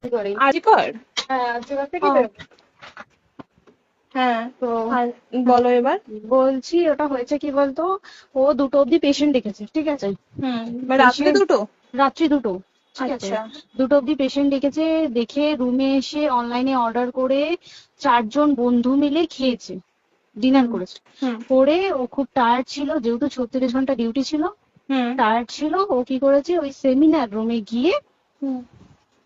আজিকর। হ্যাঁ আজকের থেকে ও, হ্যাঁ। তো আর বলো এবার। বলছি ওটা হয়েছে কি বলতো, ও 2টো অব্দি পেশেন্ট দেখেছে, ঠিক আছে। রাত্রে পেশেন্ট দুটো? রাত্রি 2টো, ঠিক আছে। আচ্ছা। 2টো অব্দি পেশেন্ট দেখেছে, দেখে রুমে এসে অনলাইনে অর্ডার করে 4জন বন্ধু মিলে খেয়েছে, ডিনার হুম করেছে। হুম করে ও খুব টায়ার্ড ছিল, যেহেতু 36 ঘন্টা ডিউটি ছিল, হুম টায়ার্ড ছিল। ও কি করেছে, ওই সেমিনার রুমে গিয়ে হুম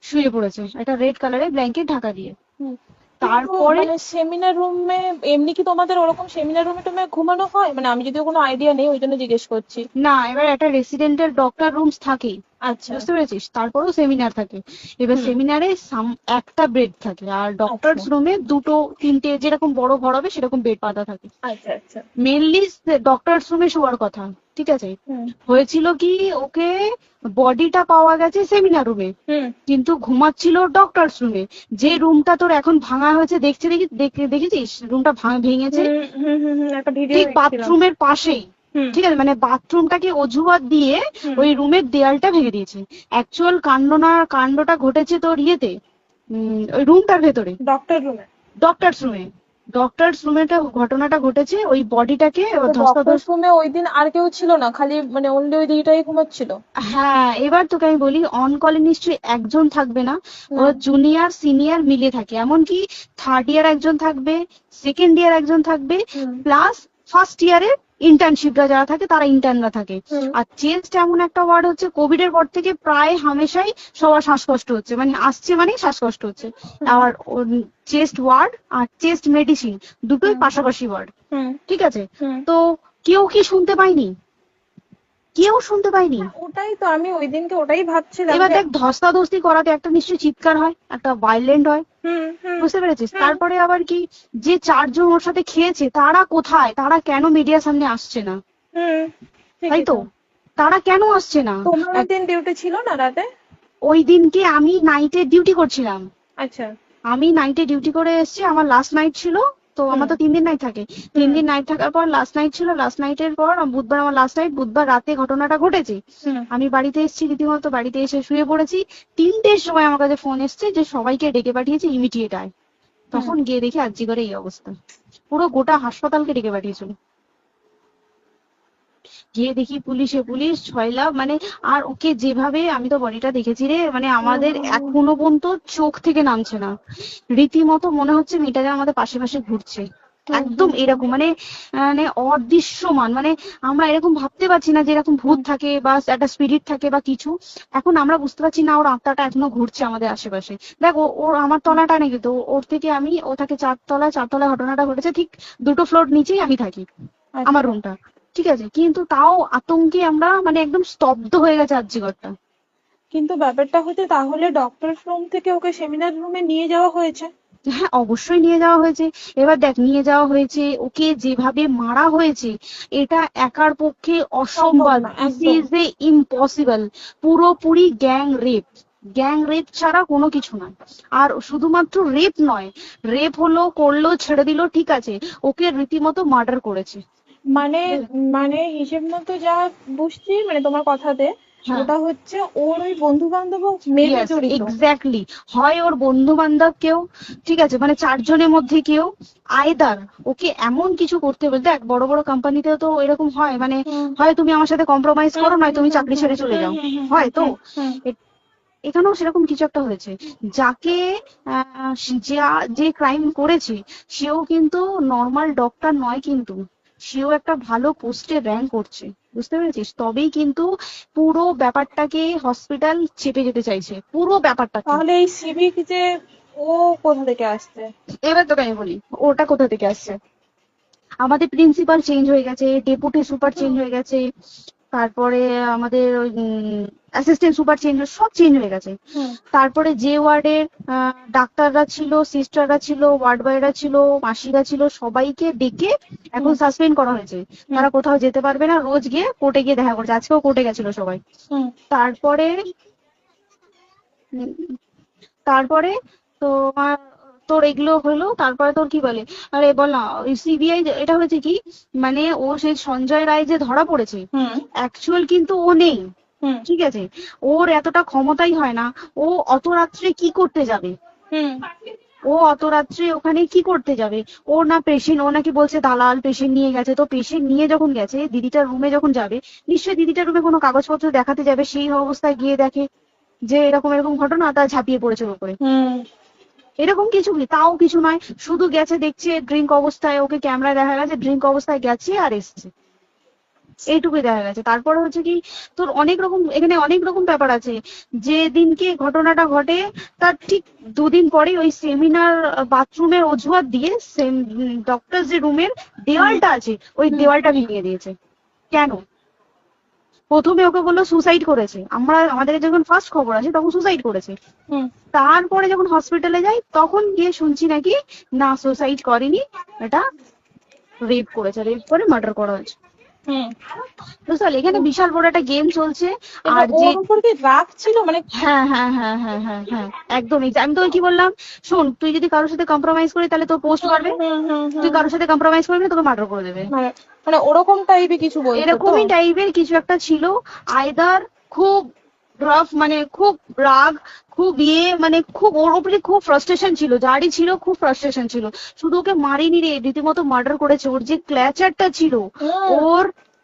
শুয়ে পড়েছে একটা রেড কালারের ব্ল্যাঙ্কেট ঢাকা দিয়ে। হুম। কিন্তু তারপরে মানে সেমিনার রুমে এমনি কি তোমাদের ওরকম সেমিনার রুমে টুমে ঘুমানো হয়? মানে আমি যদিও কোনো আইডিয়া নেই, ওই জন্য জিজ্ঞেস করছি। না, এবার একটা রেসিডেন্টের ডক্টর রুমস থাকেই, আচ্ছা। বুঝতে পেরেছিস, তারপরেও সেমিনার থাকে। এবার হুম। সেমিনারে একটা বেড থাকে, আর আচ্ছা ডক্টরস রুমে 2টো 3টে যেরকম বড় ঘর হবে সেরকম বেড পাতা থাকে। আচ্ছা আচ্ছা। মেনলি ডক্টরস রুমে শোয়ার কথা, ঠিক আছে। হুম হয়েছিল কি, ওকে বডিটা পাওয়া গেছে সেমিনার রুমে, হুম কিন্তু ঘুমাচ্ছিল ডক্টরস রুমে। যে রুমটা তোর এখন ভাঙা হয়েছে, দেখেছিস রুমটা ভেঙেছে, হুম হুম হুম হুম, একটা ভিডিও ঠিক দেখছিলাম। বাথরুমের পাশেই, হুম ঠিক আছে। মানে বাথরুমটাকে অজুহাত দিয়ে হুম। ওই রুমের দেয়ালটা ভেঙে দিয়েছে। অ্যাকচুয়াল কাণ্ডটা ঘটেছে তোর ইয়েতে, ওই রুমটার ভেতরে, ডক্টর রুমে? ডক্টরস রুমে। ডক্টরস রুমেটা ঘটনাটা ঘটেছে, ওই বডিটাকে তো ডক্টর ধস্তাধস্তি। রুমে ওই দিন আর কেউ ছিল না, খালি মানে অনলি ওই দিদিটাই ঘুমাচ্ছিল? হ্যাঁ, এবার তোকে আমি বলি, অন কলে নিশ্চয়ই একজন থাকবে না, ও হুম জুনিয়র সিনিয়র মিলে থাকে। এমনকি থার্ড ইয়ার একজন থাকবে, সেকেন্ড ইয়ার একজন থাকবে, হুম প্লাস ফার্স্ট ইয়ারের ইন্টার্নশিপরা যারা থাকে তারা ইন্টার্নরা থাকে। হুম আর চেস্ট এমন একটা ওয়ার্ড হচ্ছে, কোভিড এর পর থেকে প্রায় হামেশাই সবার শ্বাসকষ্ট হচ্ছে, মানে আসছে মানেই শ্বাসকষ্ট হচ্ছে। হুম আর চেস্ট ওয়ার্ড আর চেস্ট মেডিসিন দুটোই হুম পাশাপাশি ওয়ার্ড, হুম ঠিক আছে। হুম। তো কেউ কি শুনতে পায়নি? কেউ শুনতে পায়নি। হ্যাঁ, ওটাই তো আমি ওই দিনকে ওটাই ভাবছিলাম এবার যে। দেখ, ধস্তাধস্তি করাতে একটা নিশ্চয়ই চিৎকার হয়, একটা ভাইলেন্ট হয়, হুম হুম বুঝতে পেরেছিস। হুম তারপরে আবার কি, যে 4জন ওর সাথে খেয়েছে তারা কোথায়, তারা কেন মিডিয়ার সামনে আসছে না? হুম। তাই ঠিকই তো, তো। তারা কেন আসছে না? তোমার ওই দিন ডিউটি ছিল না রাতে? ওই দিনকে আমি নাইটে ডিউটি করছিলাম। আচ্ছা। আমি নাইটে ডিউটি করে এসেছি, আমার লাস্ট নাইট ছিল। তো হুম আমার তো 3 দিন নাইট থাকে, তিন হুম দিন নাইট থাকার পর লাস্ট নাইট ছিল। লাস্ট নাইটের পর বুধবার আমার লাস্ট নাইট, বুধবার রাতে ঘটনাটা ঘটেছে। হুম আমি বাড়িতে এসেছি, রীতিমতো বাড়িতে এসে শুয়ে পড়েছি। 3টের সময় আমার কাছে ফোন এসছে যে সবাইকে ডেকে পাঠিয়েছে, ইমিডিয়েট আয়। হুম। তখন গিয়ে দেখি আরজিকরে এই অবস্থা, পুরো গোটা হাসপাতালকে ডেকে পাঠিয়েছিল। গিয়ে দেখি পুলিশ ছয়লাভ, মানে। আর ওকে যেভাবে, আমি তো বডিটা দেখেছি রে, মানে আমাদের এখনো পর্যন্ত চোখ থেকে নামছে না। রীতিমতো মনে হচ্ছে মেয়েটা যেন আমাদের পাশে পাশে ঘুরছে, হুম একদম হুম এরকম, মানে মানে অদৃশ্যমান, মানে আমরা এরকম ভাবতে পারছি না যে এরকম ভূত হুম থাকে বা একটা স্পিরিট থাকে বা কিছু। এখন আমরা বুঝতে পারছি না ওর আত্মাটা এখনো ঘুরছে আমাদের আশেপাশে। দেখ, ওর আমার তলাটা নেই, কিন্তু ওর থেকে ও থাকে 4তলায়, 4তলায় ঘটনাটা ঘটেছে, ঠিক 2টো ফ্লোর নিচেই আমি থাকি, আমার আচ্ছা। রুমটা, ঠিক আছে। কিন্তু তাও আতঙ্কে আমরা মানে একদম স্তব্ধ হয়ে গেছে আরজিকরটা। কিন্তু ব্যাপারটা হচ্ছে, তাহলে ডক্টর রুম থেকে ওকে সেমিনার রুমে নিয়ে যাওয়া হয়েছে? হ্যাঁ, অবশ্যই নিয়ে যাওয়া হয়েছে। এবার দেখ, নিয়ে যাওয়া হয়েছে, ওকে যেভাবে মারা হয়েছে, এটা একার পক্ষে সম্ভব অসম্ভব, না দিস একদম। Is a impossible. পুরোপুরি গ্যাং রেপ, গ্যাং রেপ ছাড়া কোনো কিছু নয়। আর শুধুমাত্র রেপ নয়, রেপ হলো, করলো, ছেড়ে দিল, ঠিক আছে, ওকে রীতিমতো মার্ডার করেছে। মানে মানে হিসেব মতো যা বুঝছি মানে তোমার কথাতে, হ্যাঁ, ওটা হচ্ছে ওর ওই বন্ধু বান্ধব মেরে ইয়েস, জড়িত। এক্স্যাক্টলি। হয় ওর বন্ধু বান্ধব কেউ, ঠিক আছে, মানে 4জনের মধ্যে কেউ, আইদার ওকে এমন কিছু করতে বলতে। এক বড় বড় কোম্পানিতে তো এরকম হয়, মানে হুম হয় তুমি আমার সাথে কম্প্রোমাইজ হুম করো, হুম নয় তুমি হুম চাকরি হুম ছেড়ে চলে হুম যাও, হুম হুম হয় তো। হুম হুম এখানেও সেরকম কিছু একটা হয়েছে। যাকে যে ক্রাইম করেছে, সেও কিন্তু নর্মাল ডক্টর নয়, কিন্তু সেও একটা ভালো পোস্টে র্যাঙ্ক করছে, বুঝতে পেরেছিস। তবেই কিন্তু পুরো ব্যাপারটাকে হসপিটাল চেপে যেতে চাইছে, পুরো ব্যাপারটাকে। তাহলে এই সিভিক যে, ও কোথা থেকে আসছে? এবার তোকে আমি বলি ওটা কোথা থেকে আসছে। আমাদের প্রিন্সিপাল চেঞ্জ হয়ে গেছে, ডেপুটি সুপার চেঞ্জ হয়ে গেছে, তারপরে আমাদের ওই অ্যাসিস্ট্যান্ট সুপার চেঞ্জ, সব চেঞ্জ হয়ে গেছে। হুম তারপরে যে ওয়ার্ডের ডাক্তাররা ছিল, সিস্টাররা ছিল, ওয়ার্ড বয়রা ছিল, মাসিরা ছিল, সবাইকে ডেকে এখন হুম সাসপেন্ড করা হয়েছে। হুম তারা কোথাও যেতে পারবে না, রোজ গিয়ে কোর্টে গিয়ে দেখা করছে, আজকেও কোর্টে গেছিল সবাই। হুম। তারপরে উম, তারপরে তোমার, তোর এগুলো হলো, তারপরে তোর কি বলে, আরে বল না, সিবিআই এটা হয়েছে কি, মানে ও সেই সঞ্জয় রায় যে ধরা পড়েছে, হুম অ্যাকচুয়াল কিন্তু ও নেই, হুম ঠিক আছে, ওর এতটা ক্ষমতাই হয় না। ও অত রাত্রে কি করতে যাবে? হুম ও অত রাত্রে ওখানে কি করতে যাবে? ও না পেশেন্ট, ও নাকি বলছে দালাল পেশেন্ট নিয়ে গেছে। তো পেশেন্ট নিয়ে যখন গেছে, দিদিটার রুমে যখন যাবে, নিশ্চয়ই দিদিটার রুমে কোনো কাগজপত্র দেখাতে যাবে। সেই অবস্থায় গিয়ে দেখে যে এরকম এরকম ঘটনা, তা ঝাঁপিয়ে পড়েছে ওর উপরে। হুম এরকম কিছু কি, তাও কিছু নয়, শুধু গেছে দেখছে ড্রিঙ্ক অবস্থায়, ওকে ক্যামেরায় দেখা গেছে ড্রিঙ্ক অবস্থায় গেছে আর এসছে, এইটুকুই দেখা গেছে। তারপরে হচ্ছে কি, তোর অনেক রকম এখানে অনেক রকম ব্যাপার আছে। যে দিনকে ঘটনাটা ঘটে তার ঠিক দুদিন পরে ওই সেমিনার বাথরুমের অজুহাত দিয়ে ডক্টর যে রুমের হুম দেওয়ালটা আছে ওই হুম দেওয়ালটা ভেঙে দিয়েছে। কেন? প্রথমে ওকে বললো সুসাইড করেছে, আমাদের যখন ফার্স্ট খবর আছে তখন সুসাইড করেছে। হুম তারপরে যখন হসপিটালে যাই তখন গিয়ে শুনছি নাকি না সুসাইড করেনি, এটা রেপ করেছে, রেপ করে মার্ডার করা হয়েছে। হুম বুঝতে পারলি, এখানে বিশাল বড় একটা গেম চলছে। এবার আর যে ওর উপর কি রাগ ছিল মানে? হ্যাঁ হ্যাঁ হ্যাঁ হ্যাঁ হ্যাঁ হ্যাঁ একদমই, আমি তোকে কি বললাম, শোন, তুই যদি কারোর সাথে কম্প্রোমাইজ করি তাহলে তোর পোস্ট হুম করবে, হুম হুম তুই হুম কারোর সাথে কম্প্রোমাইজ করবি না তোকে মার্ডার করে দেবে। মানে মানে ওরকম টাইপের কিছু বলছো তো? এরকমই টাইপের কিছু একটা ছিল। আইদার খুব রাফ, মানে খুব রাগ, খুব মানে খুব ওর উপরে খুব ফ্রাস্ট্রেশন ছিল, যারই ছিল খুব ফ্রাস্ট্রেশন ছিল। শুধু ওকে মারিনি রে, রীতিমতো মার্ডার করেছে। ওর যে ক্ল্যাচারটা ছিল, হুম ওর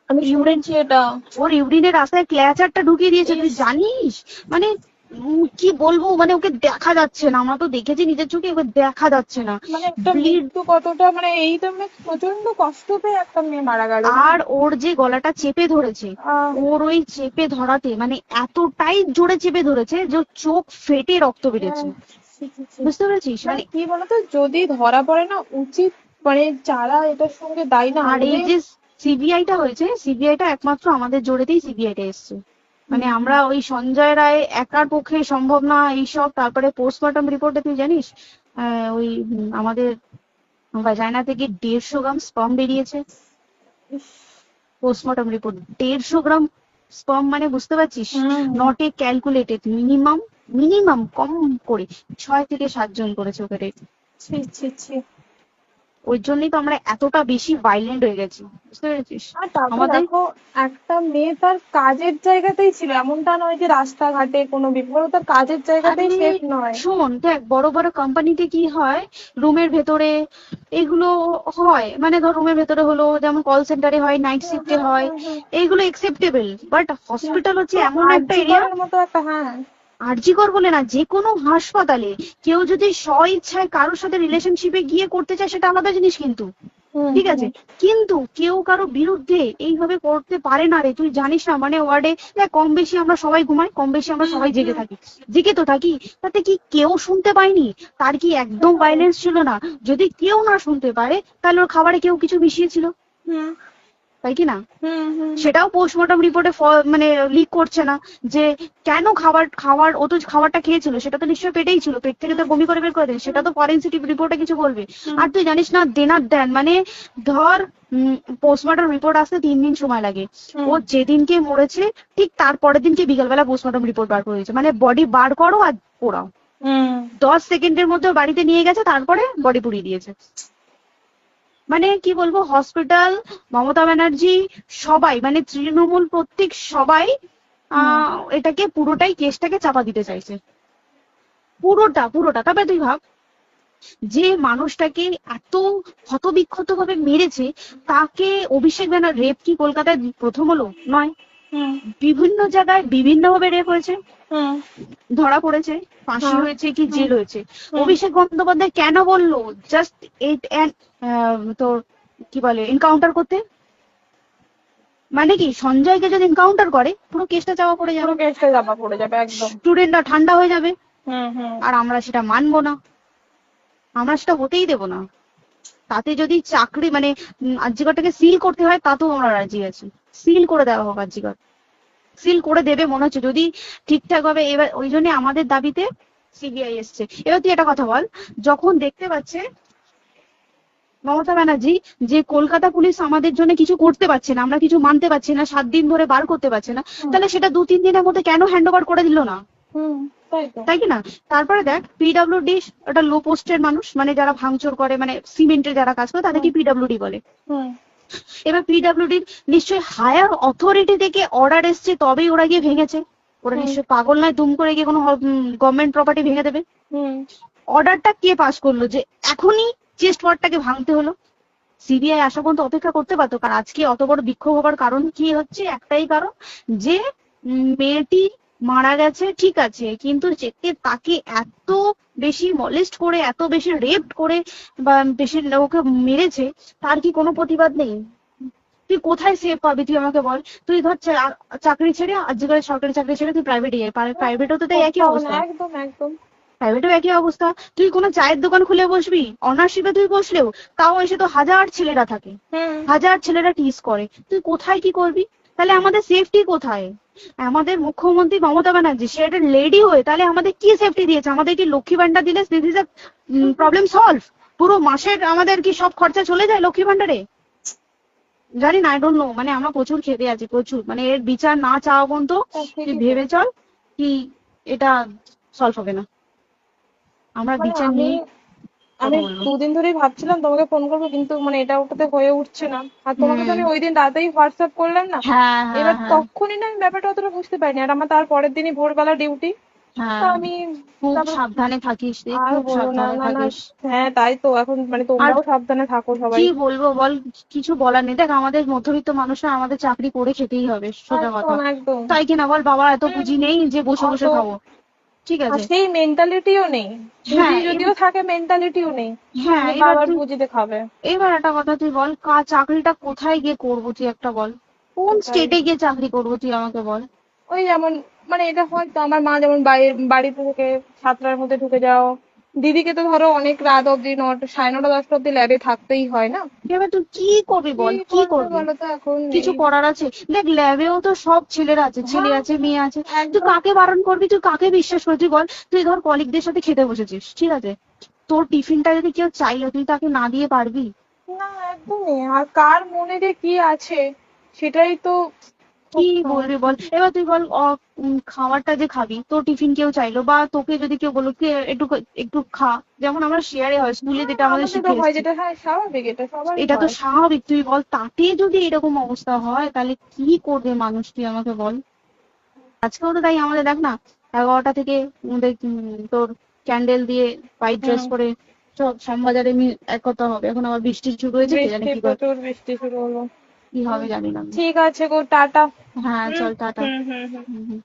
আমি ইউরিন, শুনেছি এটা। ওর ইউরিনের রাস্তায় ক্ল্যাচারটা ঢুকিয়ে দিয়েছে, তুই ইস, জানিস? মানে কি বলবো, মানে ওকে দেখা যাচ্ছে না, আমরা তো দেখেছি নিজের চোখে, ওকে দেখা যাচ্ছে না। মানে একটা ব্লিড, মৃত্যু কতটা, মানে এইটা মানে প্রচন্ড কষ্ট পেয়ে একটা মেয়ে মারা গেল আর ওর যে গলাটা চেপে ধরেছে, আহ ওর ওই চেপে ধরাতে মানে এতটাই জোরে চেপে ধরেছে যে ওর চোখ ফেটে রক্ত বেরিয়েছে। আহ, ছি, ছি, ছি। বুঝতে পেরেছিস? মানে মানে কি বলতো, যদি ধরা পড়ে না, উচিত মানে যারা এটার সঙ্গে দায়ী না আর এই ওদের। যে সিবিআইটা হয়েছে, সিবিআইটা একমাত্র আমাদের জোরেতেই সিবিআইটা এসছে। মানে হুম, আমরা ওই সঞ্জয় রায় একার পক্ষে সম্ভব না এইসব। তারপরে পোস্টমর্টম রিপোর্টে তুই জানিস ওই আমাদের ভাজাইনা থেকে 150 গ্রাম স্পার্ম বেরিয়েছে। ইস, পোস্টমর্টম রিপোর্ট 150 গ্রাম স্পার্ম, মানে বুঝতে পারছিস? হুম, not a calculated, minimum minimum কম করে 6 থেকে 7 জন করেছে ওকে rape। ছি ছি ছি। ওই জন্যই তো আমরা এতটা বেশি ভাইলেন্ট হয়ে গেছি, বুঝতে পেরেছিস? আর তারপর আমাদের দেখো, একটা মেয়ে তার কাজের জায়গাতেই ছিল, এমনটা নয় যে রাস্তাঘাটে কোনো বিপদ, ও তার কাজের আরে জায়গাতেই সেফ নয়। শোন, দেখ বড় বড় কোম্পানিতে কি হয়, রুমের ভেতরে এগুলো হয়, মানে ধর রুমের ভেতরে হলো, যেমন কল সেন্টারে হয়, নাইট হুম শিফটে হুম হয়, হুম হুম এইগুলো একসেপ্টেবল। But hmm. হসপিটাল হচ্ছে তো এমন একটা আরজি এরিয়া, করার মতো একটা, হ্যাঁ। আরজি কর বলে না, যে কোনো হাসপাতালে কেউ যদি স্ব ইচ্ছায় কারোর সাথে রিলেশনশিপে গিয়ে করতে চায় সেটা আলাদা জিনিস কিন্তু, হুম ঠিক আছে, হুম কিন্তু কেউ কারো বিরুদ্ধে এইভাবে করতে পারে না রে। তুই জানিস না, মানে ওয়ার্ডে দেখ, কম বেশি আমরা সবাই ঘুমাই, কম বেশি আমরা হুম সবাই জেগে হুম। থাকি, জেগে তো থাকি, তাতে কি কেউ শুনতে পায়নি? তার কি একদম সেটাই। ভাইলেন্স ছিল না? যদি কেউ না শুনতে পারে তাহলে ওর খাবারে কেউ কিছু মিশিয়েছিল, হুম তাই কি না? হুম হুম সেটাও পোস্টমর্টম রিপোর্টে মানে লিক করছে না যে কেন খাবার খাওয়ার, ও তো খাবারটা খেয়েছিল, সেটা তো নিশ্চয়ই পেটেই ছিল, পেট থেকে তো হুম বমি করে বের করে দেয়, সেটা তো ফরেনসিক রিপোর্টে কিছু বলবে। হুম আর তুই জানিস না, দেনার দেন মানে ধর পোস্টমর্টম রিপোর্ট আসতে 3 দিন সময় লাগে। ও হুম যেদিনকে মরেছে ঠিক তার পরের দিনকে বিকালবেলা পোস্টমর্টম রিপোর্ট বার করে দিয়েছে, মানে বডি বার করো আর পোড়াও, হুম 10 সেকেন্ডের মধ্যে ওর বাড়িতে নিয়ে গেছে, তারপরে বডি পুড়িয়ে দিয়েছে। মানে কি বলবো, হসপিটাল, মমতা ব্যানার্জি, সবাই মানে তৃণমূল প্রত্যেক সবাই হুম এটাকে পুরোটাই কেসটাকে চাপা দিতে চাইছে, পুরোটা পুরোটা। তবে তুই ভাব, যে মানুষটাকে এত ক্ষতবিক্ষত ভাবে মেরেছে, তাকে অভিষেক ব্যানার রেপ কি কলকাতায় প্রথম হলো? নয়, হুম বিভিন্ন জায়গায় বিভিন্ন ভাবে রেপ হয়েছে, হুম ধরা পড়েছে, ফাঁসি হ্যাঁ হয়েছে কি হুম জেল হয়েছে। হুম অভিষেক বন্দ্যোপাধ্যায় কেন বললো জাস্ট এইট অ্যান্ড তোর কি বলে এনকাউন্টার করতে? মানে কি, সঞ্জয়কে যদি এনকাউন্টার করে পুরো কেসটা চাপা পড়ে পুরো যাবে, কেসটা চাপা পড়ে যাবে একদম। স্টুডেন্টরা ঠান্ডা হয়ে যাবে, হুম হুম আর আমরা সেটা মানবো না, আমরা সেটা হতেই দেবো না। তাতে যদি চাকরি মানে আরজিকরটাকে সিল করতে হয় তাতেও আমরা রাজি আছি, সিল করে দেওয়া হোক আরজিকর, সিল করে দেবে মনে হচ্ছে যদি ঠিকঠাক ভাবে। এবার ওই জন্য আমাদের দাবিতে সিবিআই এসছে। এবার তুই একটা কথা বল, যখন দেখতে পাচ্ছে মমতা ব্যানার্জি যে কলকাতা পুলিশ আমাদের জন্য কিছু করতে পারছে না, আমরা কিছু মানতে পারছি না, 7 দিন ধরে বার করতে পারছে না, হুম তাহলে সেটা 2-3 দিনের মধ্যে কেন হ্যান্ড ওভার করে দিল না? হুম তাই তো। তাই কি না? তারপরে দেখ, পিডব্লিউডি একটা লো পোস্টের মানুষ, মানে যারা ভাঙচুর করে, মানে সিমেন্টের যারা কাজ করে হুম তাদেরকে পিডব্লিউডি বলে। হুম এবার পিডব্লিউডির নিশ্চয়ই হায়ার অথরিটি থেকে অর্ডার এসছে, তবেই ওরা গিয়ে ভেঙেছে। ওরা হুম নিশ্চয়ই পাগল নয় দুম করে গিয়ে কোনো গভর্নমেন্ট প্রপার্টি ভেঙে দেবে। হুম অর্ডারটা কে পাস করলো যে এখনই চেস্ট ওয়ার্ডটাকে ভাঙতে হলো? সিবিআই আসা পর্যন্ত অপেক্ষা করতে পারতো। কারণ আজকে অত বড় বিক্ষোভ হবার কারণ কি হচ্ছে? একটাই কারণ, যে মেয়েটি মারা গেছে ঠিক আছে, কিন্তু তাকে এত বেশি মলেস্ট করে, এত বেশি রেপ করে বা বেশি ওকে মেরেছে, তার কি কোনো প্রতিবাদ নেই? তুই কোথায় সেফ পাবি তুই আমাকে বল? তুই ধর চাকরি ছেড়ে, আজকাল সরকারি চাকরি ছেড়ে তুই প্রাইভেটে যাই, প্রাইভেটও তো তাই একই করতে হবে না, অবস্থা। একদম একদম। প্রাইভেটেও একই অবস্থা। তুই কোনো চায়ের দোকান খুলে বসবি, অনার্সশিপে তুই বসলেও তাও এসে তো হাজার ছেলেরা থাকে, হুম হাজার ছেলেরা টিজ করে, তুই কোথায় কি করবি? তাহলে আমাদের সেফটি কোথায়? আমাদের মুখ্যমন্ত্রী মমতা ব্যানার্জি, সে একটা লেডি হয়ে তাহলে আমাদের কি সেফটি দিয়েছে? আমাদের কি লক্ষ্মী ভান্ডার দিলে দিস ইজ প্রবলেম সলভ? পুরো মাসের আমাদের কি সব খরচা চলে যায় লক্ষ্মী ভান্ডারে? জানি না, আই ডোন্ট নো। মানে আমরা প্রচুর খেতে আছি, প্রচুর। মানে এর বিচার না চাওয়া পর্যন্ত তা তুই ঠিকই তো। ভেবে চল কি এটা সলভ হবে না। আমরা মানে বিচার আমি নিয়ে আমি কথা বলবো। দুদিন ধরেই ভাবছিলাম তোমাকে ফোন করবো, কিন্তু মানে এটা ওটাতে হয়ে উঠছে না। আর তোমাকে তো হুম। আমি ওই দিন রাতেই হোয়াটসঅ্যাপ করলাম না, হ্যাঁ হ্যাঁ এবার হ্যাঁ তখনই না আমি ব্যাপারটা অতটা বুঝতে পারিনি। আর আমার তার পরের দিনই ভোরবেলা ডিউটি। তা হ্যাঁ। আমি খুব তারপর সাবধানে থাকিস রে, আর খুব বলো না, সাবধানে না না। থাকিস। হ্যাঁ তাই তো, এখন মানে আর তোমরাও সাবধানে থাকো সবাই। কি বলবো বল, কিছু বলার নেই। দেখ, আমাদের মধ্যবিত্ত মানুষরা আমাদের চাকরি করে খেতেই হবে, সোজা কথা। একদম একদম। তাই কিনা বল? বাবা এত হুম। পুঁজি নেই যে বসে অত বসে খাবো, ঠিক আর আছে? সেই মেন্টালিটিও নেই। পুঁজি হ্যাঁ যদিও থাকে, মেন্টালিটিও নেই হ্যাঁ যে এবার বাবার তুই, পুঁজিতে খাবে। এবার একটা কথা তুই বল, চাকরিটা কোথায় গিয়ে করবো তুই একটা বল? কোন সেটাই। স্টেটে গিয়ে চাকরি করবো তুই আমাকে বল? ওই যেমন, মানে এটা হয়তো আমার মা যেমন বাড়িতে থেকে 7টার মধ্যে ঢুকে যাও, দিদিকে তো ধরো অনেক রাত অব্দি, 9টা 9:30 10টা অব্দি ল্যাবে থাকতেই হয় না। এবার তুই কি করবি কি বল, কি করবে করবি? বলো তো এখন কিছু এই। করার আছে? দেখ, ল্যাবেও তো সব ছেলেরা আছে, ছেলে হ্যাঁ আছে, মেয়ে আছে। তুই একদম। কাকে বারণ করবি? তুই কাকে বিশ্বাস করবি? তুই বল। তুই ধর কলিগদের সাথে খেতে বসেছিস, ঠিক আছে, তোর টিফিনটা যদি কেউ চাইলো, তুই তাকে না দিয়ে পারবি? না একদমই। আর কার মনে যে কি আছে সেটাই তো কি খুব বলবি সমস্যা। বল? এবার তুই বল, খাবারটা যে খাবি, তোর টিফিন কেউ চাইলো, বা তোকে যদি কেউ বললো কি একটু একটু খা, যেমন আমরা শেয়ারে হয় স্কুলে, হ্যাঁ যেটা আমাদের আমাদের তো শিখে হয়, এসেছি। যেটা হ্যাঁ স্বাভাবিক, এটা সবারই এটা তো হয়। স্বাভাবিক। তুই বল, তাতে যদি এরকম অবস্থা হয় তাহলে কি করবে মানুষ, তুই আমাকে বল। আজকেও তো তাই আমাদের দেখ না, 11টা থেকে আমাদের তোর ক্যান্ডেল দিয়ে হোয়াইট ড্রেস হুম। পরে সব শ্যামবাজারে এক কথা হবে। এখন আবার বৃষ্টি শুরু হয়েছে, কে জানে বৃষ্টি, কি প্রচুর বৃষ্টি শুরু হলো। কি হুম, হবে জানি না। ঠিক আছে গো, টাটা। হ্যাঁ হুম চল টাটা। হুম হুম হুম। হুম হুম।